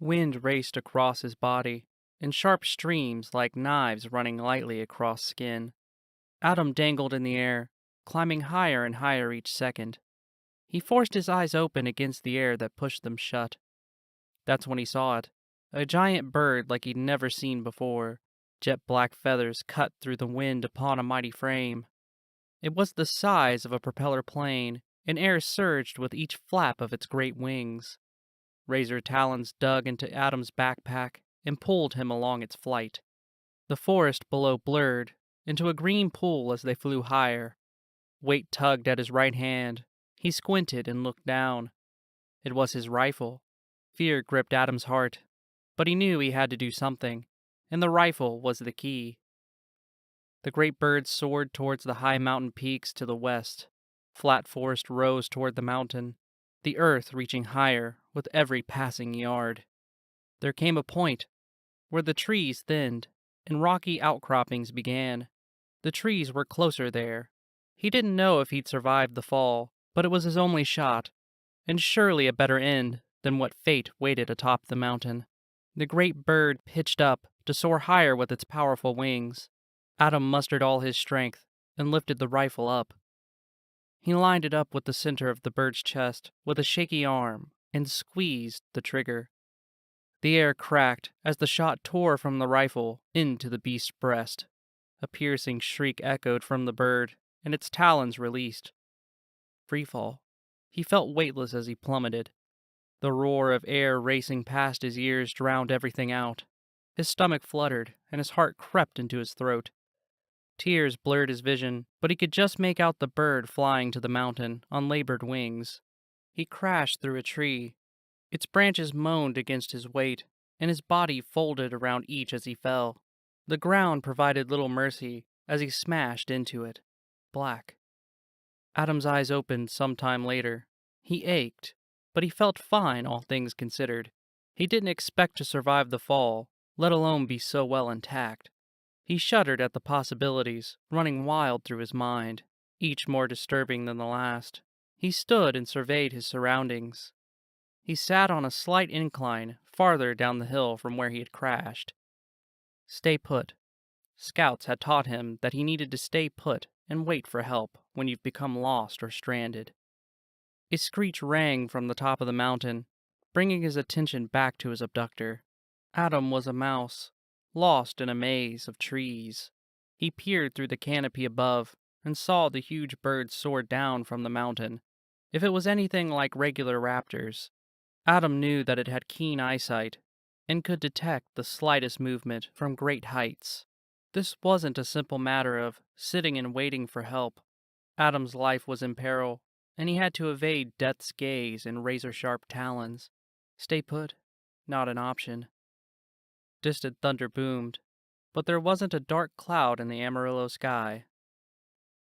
Wind raced across his body, in sharp streams like knives running lightly across skin. Adam dangled in the air, climbing higher and higher each second. He forced his eyes open against the air that pushed them shut. That's when he saw it. A giant bird like he'd never seen before. Jet black feathers cut through the wind upon a mighty frame. It was the size of a propeller plane, and air surged with each flap of its great wings. Razor talons dug into Adam's backpack and pulled him along its flight. The forest below blurred into a green pool as they flew higher. Weight tugged at his right hand. He squinted and looked down. It was his rifle. Fear gripped Adam's heart, but he knew he had to do something, and the rifle was the key. The great bird soared towards the high mountain peaks to the west. Flat forest rose toward the mountain, the earth reaching higher with every passing yard. There came a point where the trees thinned and rocky outcroppings began. The trees were closer there. He didn't know if he'd survived the fall, but it was his only shot, and surely a better end than what fate waited atop the mountain. The great bird pitched up to soar higher with its powerful wings. Adam mustered all his strength and lifted the rifle up. He lined it up with the center of the bird's chest with a shaky arm and squeezed the trigger. The air cracked as the shot tore from the rifle into the beast's breast. A piercing shriek echoed from the bird, and its talons released. Freefall. He felt weightless as he plummeted. The roar of air racing past his ears drowned everything out. His stomach fluttered, and his heart crept into his throat. Tears blurred his vision, but he could just make out the bird flying to the mountain on labored wings. He crashed through a tree. Its branches moaned against his weight, and his body folded around each as he fell. The ground provided little mercy as he smashed into it. Black. Adam's eyes opened some time later. He ached, but he felt fine, all things considered. He didn't expect to survive the fall, let alone be so well intact. He shuddered at the possibilities running wild through his mind, each more disturbing than the last. He stood and surveyed his surroundings. He sat on a slight incline farther down the hill from where he had crashed. Stay put. Scouts had taught him that he needed to stay put and wait for help when you've become lost or stranded. A screech rang from the top of the mountain, bringing his attention back to his abductor. Adam was a mouse, lost in a maze of trees. He peered through the canopy above and saw the huge bird soar down from the mountain. If it was anything like regular raptors, Adam knew that it had keen eyesight and could detect the slightest movement from great heights. This wasn't a simple matter of sitting and waiting for help. Adam's life was in peril, and he had to evade death's gaze and razor-sharp talons. Stay put? Not an option. Distant thunder boomed, but there wasn't a dark cloud in the Amarillo sky.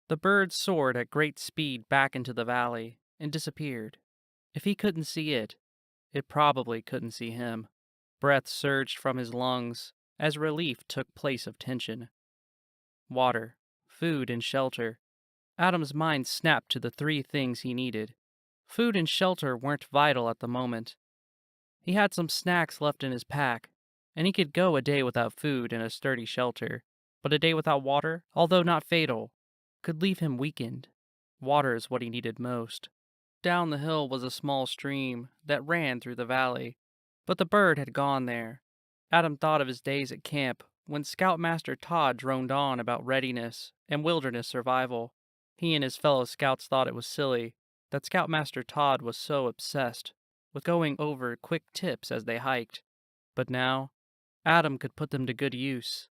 The bird soared at great speed back into the valley and disappeared. If he couldn't see it, it probably couldn't see him. Breath surged from his lungs as relief took place of tension. Water, food, and shelter. Adam's mind snapped to the three things he needed. Food and shelter weren't vital at the moment. He had some snacks left in his pack, and he could go a day without food and a sturdy shelter. But a day without water, although not fatal, could leave him weakened. Water is what he needed most. Down the hill was a small stream that ran through the valley, but the bird had gone there. Adam thought of his days at camp when Scoutmaster Todd droned on about readiness and wilderness survival. He and his fellow scouts thought it was silly that Scoutmaster Todd was so obsessed with going over quick tips as they hiked. But now, Adam could put them to good use.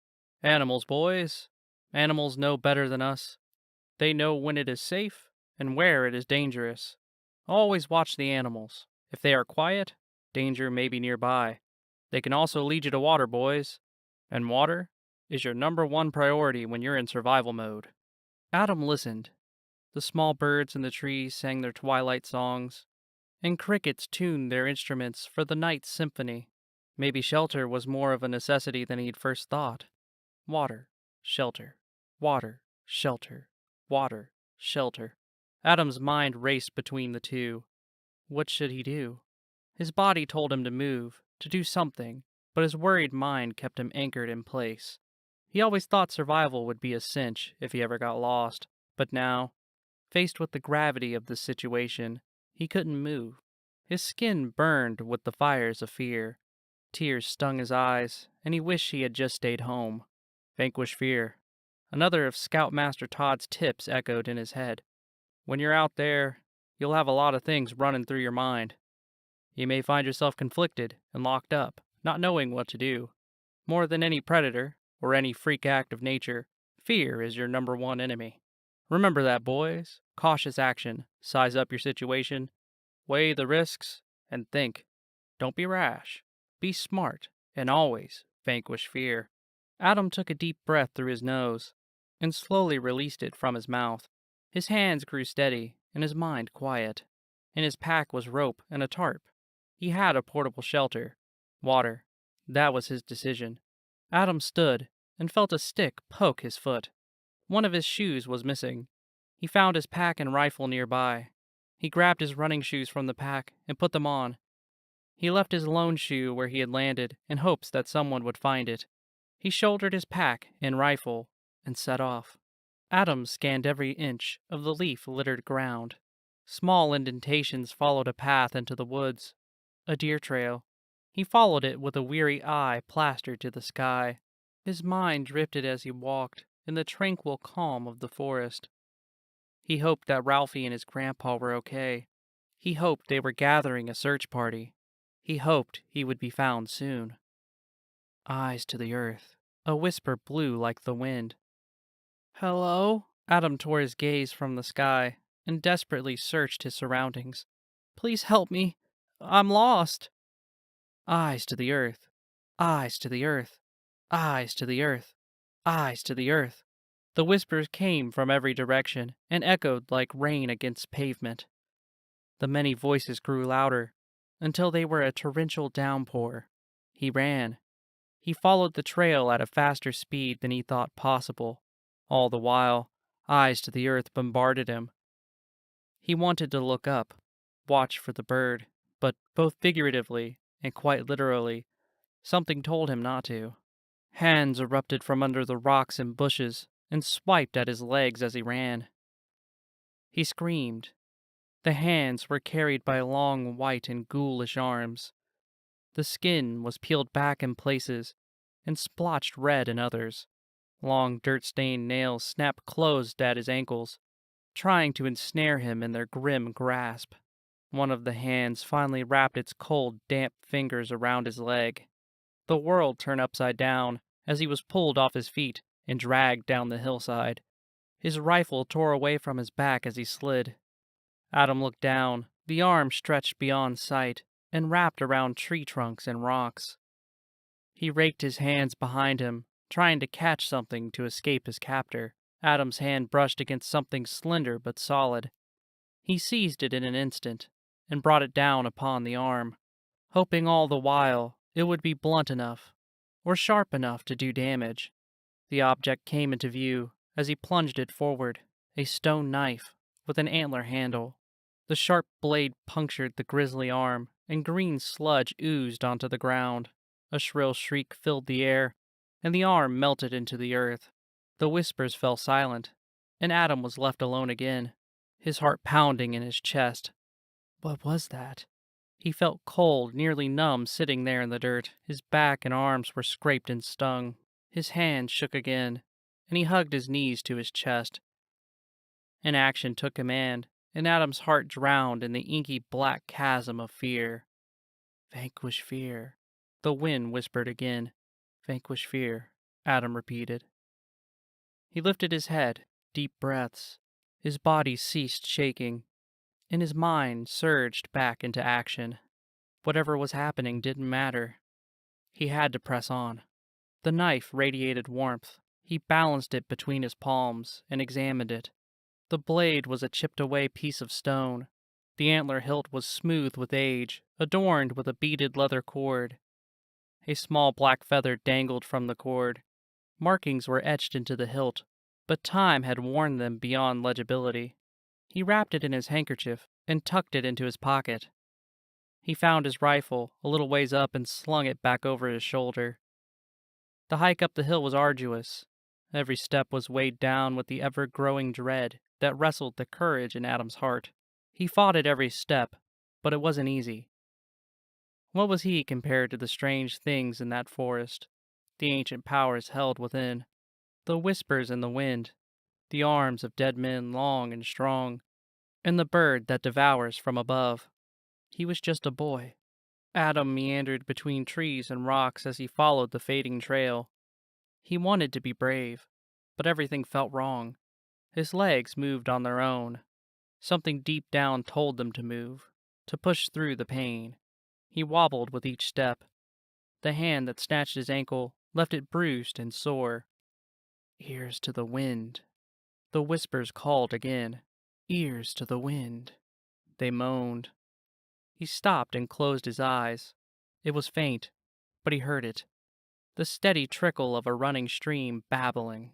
Animals, boys. Animals know better than us. They know when it is safe and where it is dangerous. Always watch the animals. If they are quiet, danger may be nearby. They can also lead you to water, boys. And water is your #1 priority when you're in survival mode. Adam listened. The small birds in the trees sang their twilight songs, and crickets tuned their instruments for the night's symphony. Maybe shelter was more of a necessity than he'd first thought. Water, shelter, water, shelter, water, shelter. Adam's mind raced between the two. What should he do? His body told him to move, to do something, but his worried mind kept him anchored in place. He always thought survival would be a cinch if he ever got lost, but now, faced with the gravity of the situation, he couldn't move. His skin burned with the fires of fear. Tears stung his eyes, and he wished he had just stayed home. Vanquish fear. Another of Scoutmaster Todd's tips echoed in his head. When you're out there, you'll have a lot of things running through your mind. You may find yourself conflicted and locked up, not knowing what to do. More than any predator, or any freak act of nature, fear is your number one enemy. Remember that, boys. Cautious action. Size up your situation. Weigh the risks, and think. Don't be rash. Be smart, and always vanquish fear. Adam took a deep breath through his nose, and slowly released it from his mouth. His hands grew steady, and his mind quiet. In his pack was rope and a tarp. He had a portable shelter. Water. That was his decision. Adam stood, and felt a stick poke his foot. One of his shoes was missing. He found his pack and rifle nearby. He grabbed his running shoes from the pack and put them on. He left his lone shoe where he had landed in hopes that someone would find it. He shouldered his pack and rifle and set off. Adam scanned every inch of the leaf-littered ground. Small indentations followed a path into the woods. A deer trail. He followed it with a weary eye plastered to the sky. His mind drifted as he walked in the tranquil calm of the forest. He hoped that Ralphie and his grandpa were okay. He hoped they were gathering a search party. He hoped he would be found soon. Eyes to the earth. A whisper blew like the wind. Hello? Adam tore his gaze from the sky and desperately searched his surroundings. Please help me. I'm lost. Eyes to the earth. Eyes to the earth. Eyes to the earth. Eyes to the earth. The whispers came from every direction and echoed like rain against pavement. The many voices grew louder until they were a torrential downpour. He ran. He followed the trail at a faster speed than he thought possible. All the while, eyes to the earth bombarded him. He wanted to look up, watch for the bird, but both figuratively and quite literally, something told him not to. Hands erupted from under the rocks and bushes and swiped at his legs as he ran. He screamed. The hands were carried by long white and ghoulish arms. The skin was peeled back in places and splotched red in others. Long dirt-stained nails snapped closed at his ankles, trying to ensnare him in their grim grasp. One of the hands finally wrapped its cold, damp fingers around his leg. The world turned upside down as he was pulled off his feet and dragged down the hillside. His rifle tore away from his back as he slid. Adam looked down, the arm stretched beyond sight and wrapped around tree trunks and rocks. He raked his hands behind him, trying to catch something to escape his captor. Adam's hand brushed against something slender but solid. He seized it in an instant and brought it down upon the arm, hoping all the while it would be blunt enough or sharp enough to do damage. The object came into view as he plunged it forward, a stone knife with an antler handle. The sharp blade punctured the grisly arm, and green sludge oozed onto the ground. A shrill shriek filled the air, and the arm melted into the earth. The whispers fell silent, and Adam was left alone again, his heart pounding in his chest. What was that? He felt cold, nearly numb, sitting there in the dirt. His back and arms were scraped and stung. His hands shook again, and he hugged his knees to his chest. Inaction took command, and Adam's heart drowned in the inky black chasm of fear. Vanquish fear. The wind whispered again. Vanquish fear, Adam repeated. He lifted his head, deep breaths. His body ceased shaking, and his mind surged back into action. Whatever was happening didn't matter. He had to press on. The knife radiated warmth. He balanced it between his palms and examined it. The blade was a chipped-away piece of stone. The antler hilt was smooth with age, adorned with a beaded leather cord. A small black feather dangled from the cord. Markings were etched into the hilt, but time had worn them beyond legibility. He wrapped it in his handkerchief and tucked it into his pocket. He found his rifle a little ways up and slung it back over his shoulder. The hike up the hill was arduous. Every step was weighed down with the ever-growing dread that wrestled the courage in Adam's heart. He fought at every step, but it wasn't easy. What was he compared to the strange things in that forest, the ancient powers held within, the whispers in the wind, the arms of dead men long and strong, and the bird that devours from above? He was just a boy. Adam meandered between trees and rocks as he followed the fading trail. He wanted to be brave, but everything felt wrong. His legs moved on their own. Something deep down told them to move, to push through the pain. He wobbled with each step. The hand that snatched his ankle left it bruised and sore. Ears to the wind. The whispers called again. Ears to the wind. They moaned. He stopped and closed his eyes. It was faint, but he heard it. The steady trickle of a running stream babbling.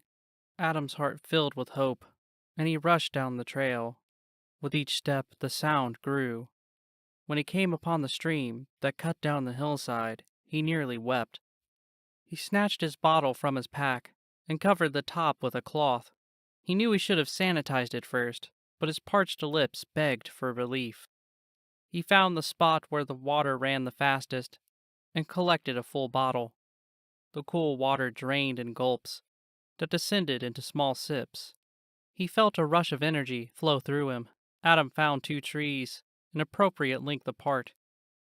Adam's heart filled with hope, and he rushed down the trail. With each step, the sound grew. When he came upon the stream that cut down the hillside, he nearly wept. He snatched his bottle from his pack and covered the top with a cloth. He knew he should have sanitized it first, but his parched lips begged for relief. He found the spot where the water ran the fastest and collected a full bottle. The cool water drained in gulps that descended into small sips. He felt a rush of energy flow through him. Adam found 2 trees, an appropriate length apart,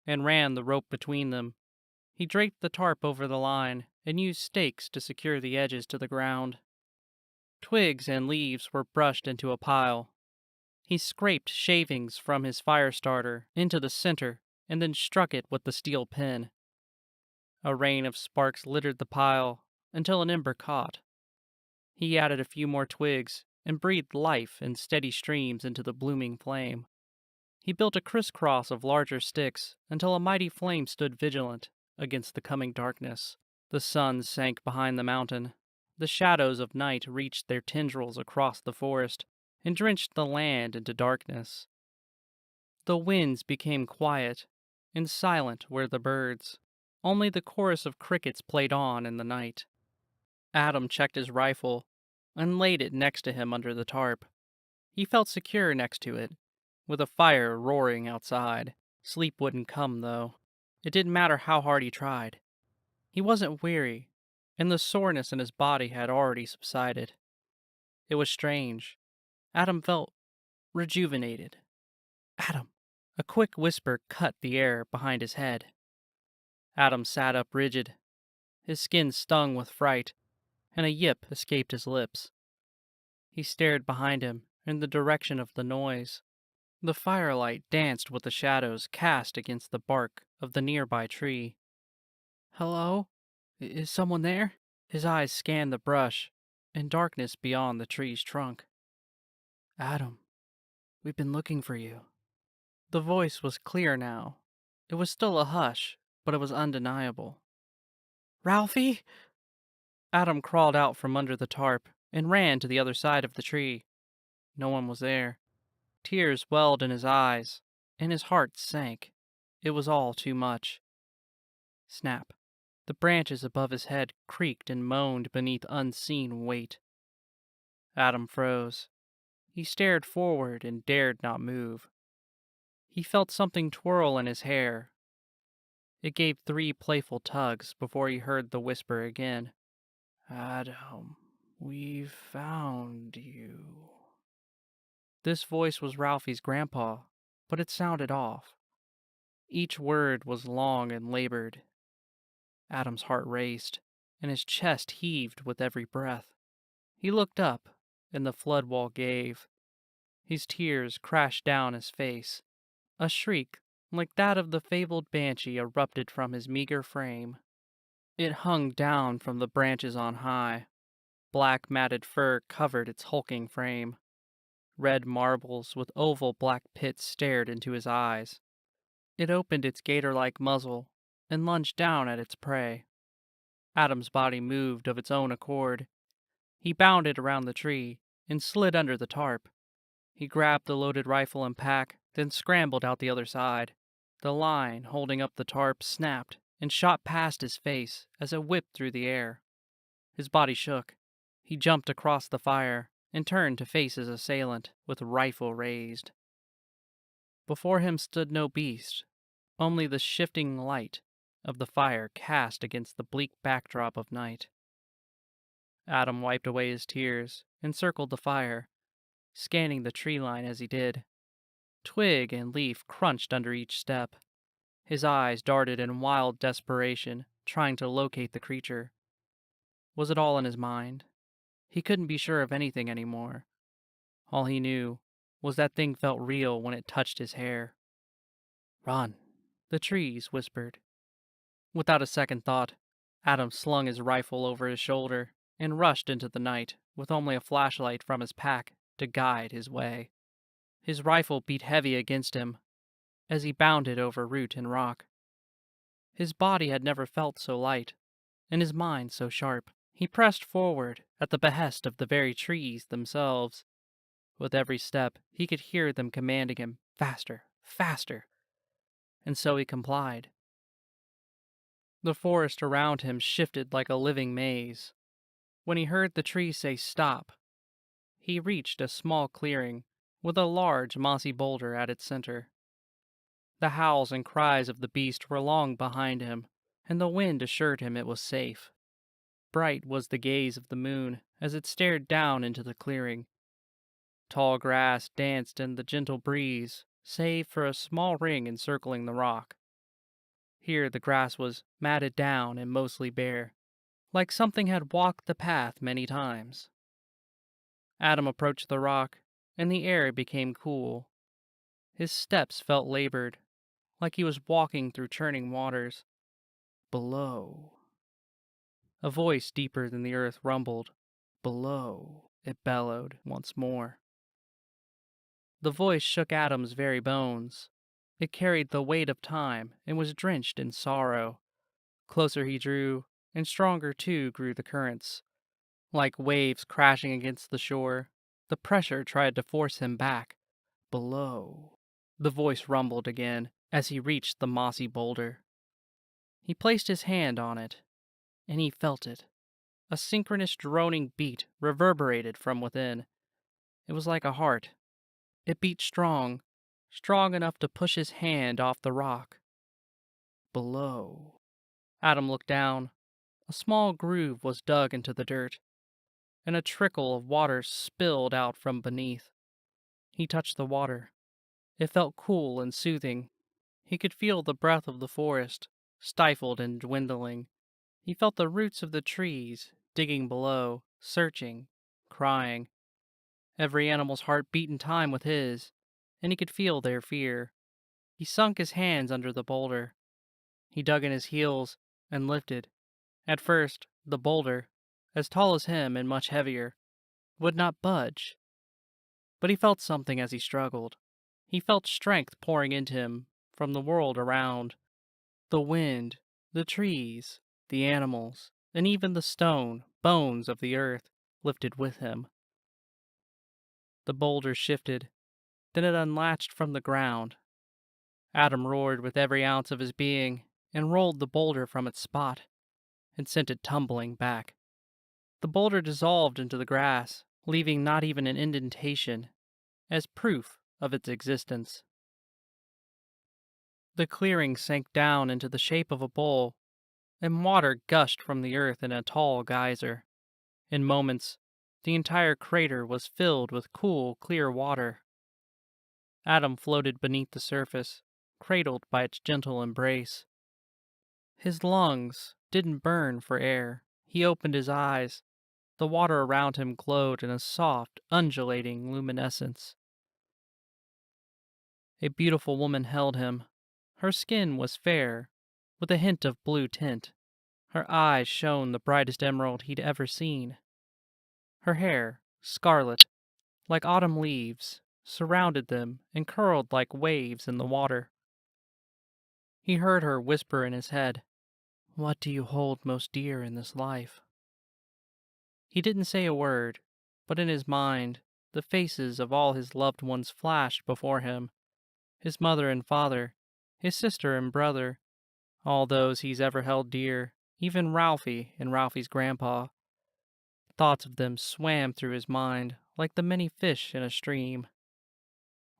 and ran the rope between them. He draped the tarp over the line and used stakes to secure the edges to the ground. Twigs and leaves were brushed into a pile. He scraped shavings from his fire starter into the center and then struck it with the steel pen. A rain of sparks littered the pile until an ember caught. He added a few more twigs and breathed life in steady streams into the blooming flame. He built a crisscross of larger sticks until a mighty flame stood vigilant against the coming darkness. The sun sank behind the mountain. The shadows of night reached their tendrils across the forest and drenched the land into darkness. The winds became quiet, and silent were the birds. Only the chorus of crickets played on in the night. Adam checked his rifle and laid it next to him under the tarp. He felt secure next to it, with a fire roaring outside. Sleep wouldn't come, though. It didn't matter how hard he tried. He wasn't weary, and the soreness in his body had already subsided. It was strange. Adam felt rejuvenated. Adam! A quick whisper cut the air behind his head. Adam sat up rigid. His skin stung with fright, and a yip escaped his lips. He stared behind him in the direction of the noise. The firelight danced with the shadows cast against the bark of the nearby tree. Hello? Is someone there? His eyes scanned the brush and darkness beyond the tree's trunk. Adam, we've been looking for you. The voice was clear now. It was still a hush, but it was undeniable. Ralphie? Adam crawled out from under the tarp and ran to the other side of the tree. No one was there. Tears welled in his eyes, and his heart sank. It was all too much. Snap. The branches above his head creaked and moaned beneath unseen weight. Adam froze. He stared forward and dared not move. He felt something twirl in his hair. It gave 3 playful tugs before he heard the whisper again. Adam, we've found you. This voice was Ralphie's grandpa, but it sounded off. Each word was long and labored. Adam's heart raced, and his chest heaved with every breath. He looked up, and the flood wall gave. His tears crashed down his face. A shriek, like that of the fabled banshee, erupted from his meager frame. It hung down from the branches on high. Black matted fur covered its hulking frame. Red marbles with oval black pits stared into his eyes. It opened its gator-like muzzle and lunged down at its prey. Adam's body moved of its own accord. He bounded around the tree and slid under the tarp. He grabbed the loaded rifle and pack, then scrambled out the other side. The line holding up the tarp snapped and shot past his face as it whipped through the air. His body shook. He jumped across the fire and turned to face his assailant with rifle raised. Before him stood no beast, only the shifting light of the fire cast against the bleak backdrop of night. Adam wiped away his tears and circled the fire, scanning the tree line as he did. Twig and leaf crunched under each step. His eyes darted in wild desperation, trying to locate the creature. Was it all in his mind? He couldn't be sure of anything anymore. All he knew was that thing felt real when it touched his hair. "Run," the trees whispered. Without a second thought, Adam slung his rifle over his shoulder and rushed into the night with only a flashlight from his pack to guide his way. His rifle beat heavy against him as he bounded over root and rock. His body had never felt so light, and his mind so sharp. He pressed forward at the behest of the very trees themselves. With every step, he could hear them commanding him, faster, faster, and so he complied. The forest around him shifted like a living maze. When he heard the tree say stop, he reached a small clearing with a large mossy boulder at its center. The howls and cries of the beast were long behind him, and the wind assured him it was safe. Bright was the gaze of the moon as it stared down into the clearing. Tall grass danced in the gentle breeze, save for a small ring encircling the rock. Here the grass was matted down and mostly bare, like something had walked the path many times. Adam approached the rock, and the air became cool. His steps felt labored, like he was walking through churning waters. Below. A voice deeper than the earth rumbled. Below, it bellowed once more. The voice shook Adam's very bones. It carried the weight of time and was drenched in sorrow. Closer he drew, and stronger too grew the currents. Like waves crashing against the shore, the pressure tried to force him back. Below. The voice rumbled again as he reached the mossy boulder. He placed his hand on it, and he felt it. A synchronous droning beat reverberated from within. It was like a heart. It beat strong, strong enough to push his hand off the rock. Below. Adam looked down. A small groove was dug into the dirt, and a trickle of water spilled out from beneath. He touched the water. It felt cool and soothing. He could feel the breath of the forest, stifled and dwindling. He felt the roots of the trees digging below, searching, crying. Every animal's heart beat in time with his, and he could feel their fear. He sunk his hands under the boulder. He dug in his heels and lifted. At first, the boulder, as tall as him and much heavier, would not budge. But he felt something as he struggled. He felt strength pouring into him from the world around. The wind, the trees, the animals, and even the stone, bones of the earth lifted with him. The boulder shifted, then it unlatched from the ground. Adam roared with every ounce of his being and rolled the boulder from its spot and sent it tumbling back. The boulder dissolved into the grass, leaving not even an indentation, as proof of its existence. The clearing sank down into the shape of a bowl, and water gushed from the earth in a tall geyser. In moments, the entire crater was filled with cool, clear water. Adam floated beneath the surface, cradled by its gentle embrace. His lungs didn't burn for air. He opened his eyes. The water around him glowed in a soft, undulating luminescence. A beautiful woman held him. Her skin was fair, with a hint of blue tint. Her eyes shone the brightest emerald he'd ever seen. Her hair, scarlet, like autumn leaves, surrounded them and curled like waves in the water. He heard her whisper in his head, "What do you hold most dear in this life?" He didn't say a word, but in his mind, the faces of all his loved ones flashed before him. His mother and father, his sister and brother, all those he's ever held dear, even Ralphie and Ralphie's grandpa. Thoughts of them swam through his mind like the many fish in a stream.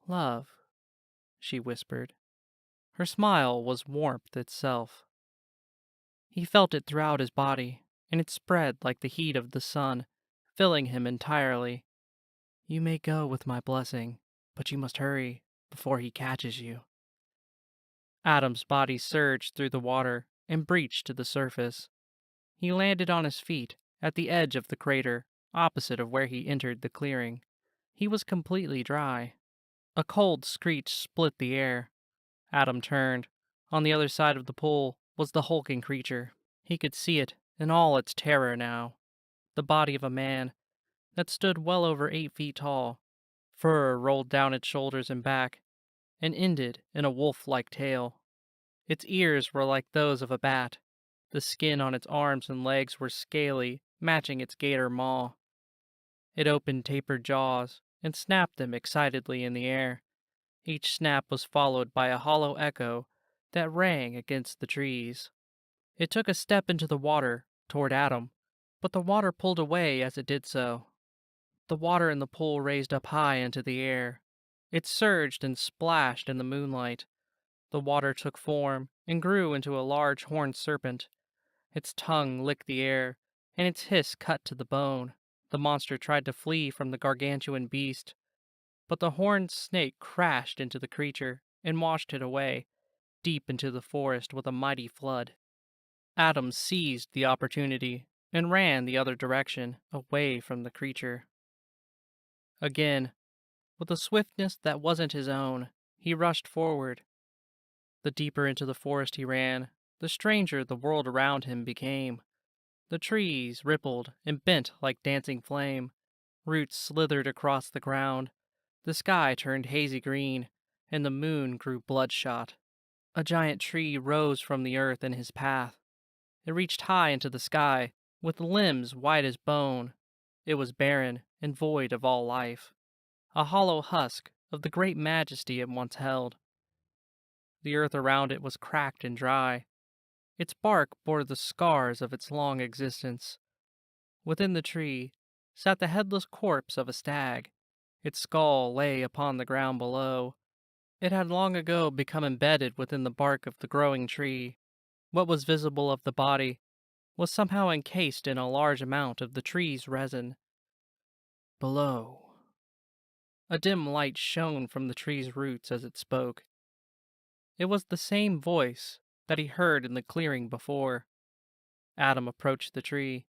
"Love," she whispered. Her smile was warmth itself. He felt it throughout his body, and it spread like the heat of the sun, filling him entirely. "You may go with my blessing, but you must hurry before he catches you." Adam's body surged through the water and breached to the surface. He landed on his feet at the edge of the crater, opposite of where he entered the clearing. He was completely dry. A cold screech split the air. Adam turned. On the other side of the pool was the hulking creature. He could see it in all its terror now. The body of a man that stood well over 8 feet tall. Fur rolled down its shoulders and back, and ended in a wolf-like tail. Its ears were like those of a bat. The skin on its arms and legs were scaly, matching its gator maw. It opened tapered jaws and snapped them excitedly in the air. Each snap was followed by a hollow echo that rang against the trees. It took a step into the water toward Adam, but the water pulled away as it did so. The water in the pool raised up high into the air. It surged and splashed in the moonlight. The water took form and grew into a large horned serpent. Its tongue licked the air, and its hiss cut to the bone. The monster tried to flee from the gargantuan beast, but the horned snake crashed into the creature and washed it away, deep into the forest with a mighty flood. Adam seized the opportunity and ran the other direction, away from the creature. Again, with a swiftness that wasn't his own, he rushed forward. The deeper into the forest he ran, the stranger the world around him became. The trees rippled and bent like dancing flame. Roots slithered across the ground. The sky turned hazy green, and the moon grew bloodshot. A giant tree rose from the earth in his path. It reached high into the sky, with limbs white as bone. It was barren and void of all life, a hollow husk of the great majesty it once held. The earth around it was cracked and dry. Its bark bore the scars of its long existence. Within the tree sat the headless corpse of a stag. Its skull lay upon the ground below. It had long ago become embedded within the bark of the growing tree. What was visible of the body was somehow encased in a large amount of the tree's resin. Below. A dim light shone from the tree's roots as it spoke. It was the same voice that he heard in the clearing before. Adam approached the tree.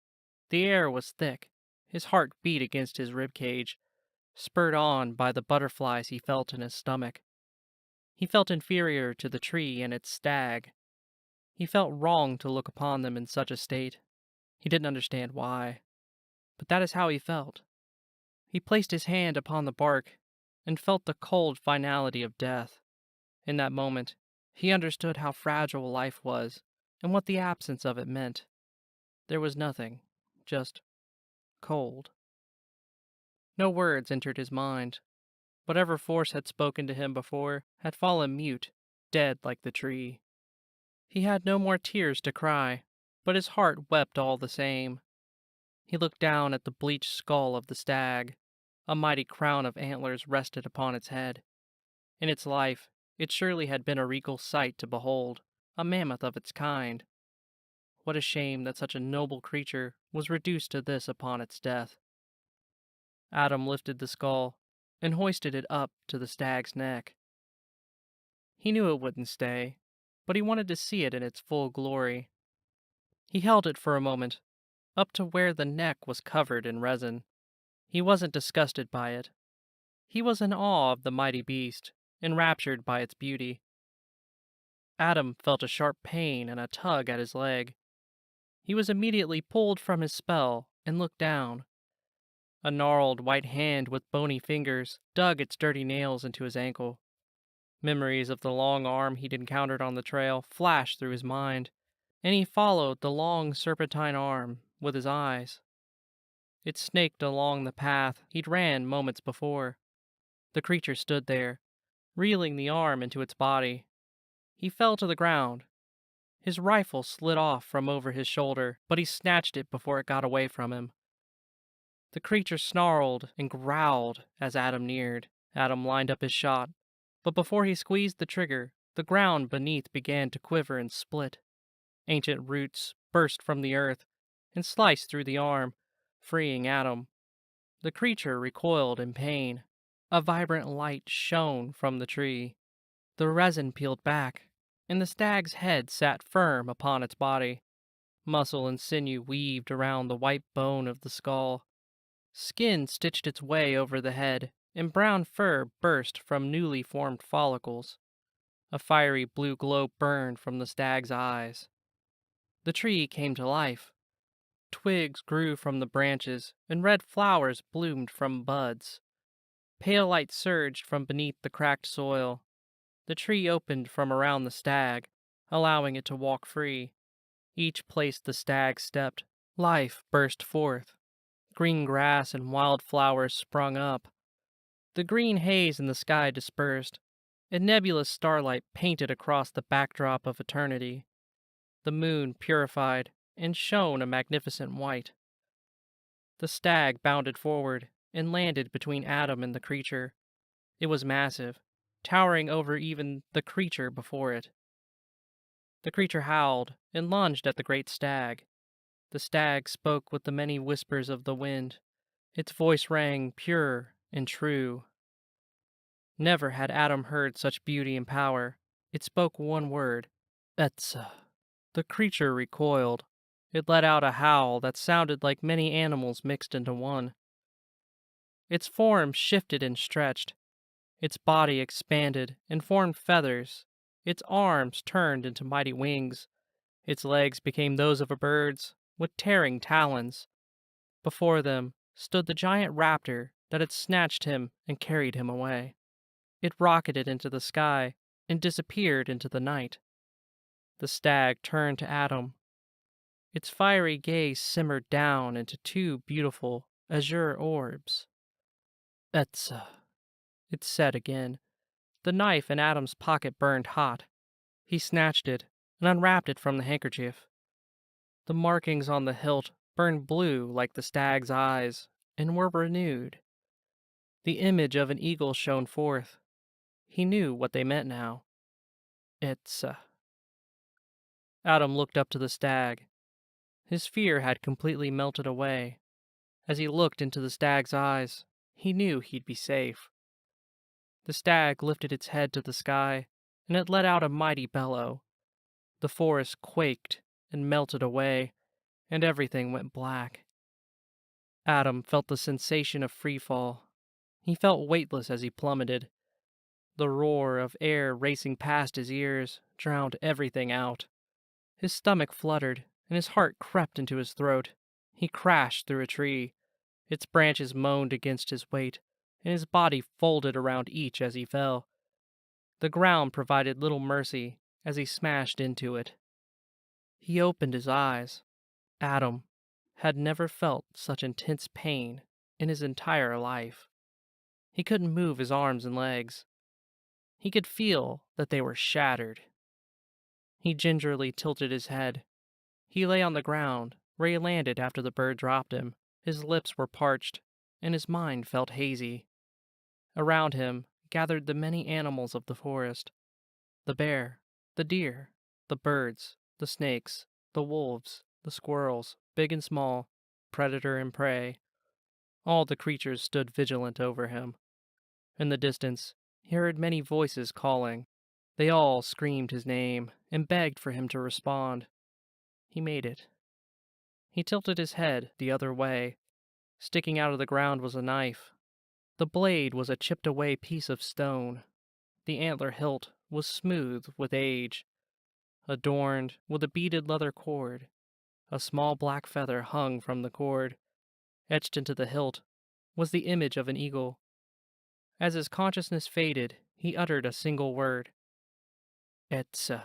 The air was thick. His heart beat against his rib cage, spurred on by the butterflies he felt in his stomach. He felt inferior to the tree and its stag. He felt wrong to look upon them in such a state. He didn't understand why, but that is how he felt. He placed his hand upon the bark and felt the cold finality of death. In that moment, he understood how fragile life was and what the absence of it meant. There was nothing, just cold. No words entered his mind. Whatever force had spoken to him before had fallen mute, dead like the tree. He had no more tears to cry, but his heart wept all the same. He looked down at the bleached skull of the stag. A mighty crown of antlers rested upon its head. In its life, it surely had been a regal sight to behold, a mammoth of its kind. What a shame that such a noble creature was reduced to this upon its death. Adam lifted the skull and hoisted it up to the stag's neck. He knew it wouldn't stay, but he wanted to see it in its full glory. He held it for a moment, up to where the neck was covered in resin. He wasn't disgusted by it. He was in awe of the mighty beast, enraptured by its beauty. Adam felt a sharp pain and a tug at his leg. He was immediately pulled from his spell and looked down. A gnarled white hand with bony fingers dug its dirty nails into his ankle. Memories of the long arm he'd encountered on the trail flashed through his mind, and he followed the long serpentine arm with his eyes. It snaked along the path he'd ran moments before. The creature stood there, reeling the arm into its body. He fell to the ground. His rifle slid off from over his shoulder, but he snatched it before it got away from him. The creature snarled and growled as Adam neared. Adam lined up his shot, but before he squeezed the trigger, the ground beneath began to quiver and split. Ancient roots burst from the earth and sliced through the arm, freeing Adam. The creature recoiled in pain. A vibrant light shone from the tree. The resin peeled back, and the stag's head sat firm upon its body. Muscle and sinew weaved around the white bone of the skull. Skin stitched its way over the head, and brown fur burst from newly formed follicles. A fiery blue glow burned from the stag's eyes. The tree came to life. Twigs grew from the branches, and red flowers bloomed from buds. Pale light surged from beneath the cracked soil. The tree opened from around the stag, allowing it to walk free. Each place the stag stepped, life burst forth. Green grass and wild flowers sprung up. The green haze in the sky dispersed, and nebulous starlight painted across the backdrop of eternity. The moon purified and shone a magnificent white. The stag bounded forward and landed between Adam and the creature. It was massive, towering over even the creature before it. The creature howled and lunged at the great stag. The stag spoke with the many whispers of the wind. Its voice rang pure and true. Never had Adam heard such beauty and power. It spoke one word, Etza. The creature recoiled. It let out a howl that sounded like many animals mixed into one. Its form shifted and stretched. Its body expanded and formed feathers. Its arms turned into mighty wings. Its legs became those of a bird's, with tearing talons. Before them stood the giant raptor that had snatched him and carried him away. It rocketed into the sky and disappeared into the night. The stag turned to Adam. Its fiery gaze simmered down into two beautiful azure orbs. Etza, it said again. The knife in Adam's pocket burned hot. He snatched it and unwrapped it from the handkerchief. The markings on the hilt burned blue like the stag's eyes and were renewed. The image of an eagle shone forth. He knew what they meant now. Etza. Adam looked up to the stag. His fear had completely melted away. As he looked into the stag's eyes, he knew he'd be safe. The stag lifted its head to the sky, and it let out a mighty bellow. The forest quaked and melted away, and everything went black. Adam felt the sensation of freefall. He felt weightless as he plummeted. The roar of air racing past his ears drowned everything out. His stomach fluttered, and his heart crept into his throat. He crashed through a tree. Its branches moaned against his weight, and his body folded around each as he fell. The ground provided little mercy as he smashed into it. He opened his eyes. Adam had never felt such intense pain in his entire life. He couldn't move his arms and legs. He could feel that they were shattered. He gingerly tilted his head. He lay on the ground where he landed after the bird dropped him. His lips were parched, and his mind felt hazy. Around him gathered the many animals of the forest. The bear, the deer, the birds, the snakes, the wolves, the squirrels, big and small, predator and prey. All the creatures stood vigilant over him. In the distance, he heard many voices calling. They all screamed his name and begged for him to respond. He made it. He tilted his head the other way. Sticking out of the ground was a knife. The blade was a chipped-away piece of stone. The antler hilt was smooth with age, adorned with a beaded leather cord. A small black feather hung from the cord. Etched into the hilt was the image of an eagle. As his consciousness faded, he uttered a single word. Etza.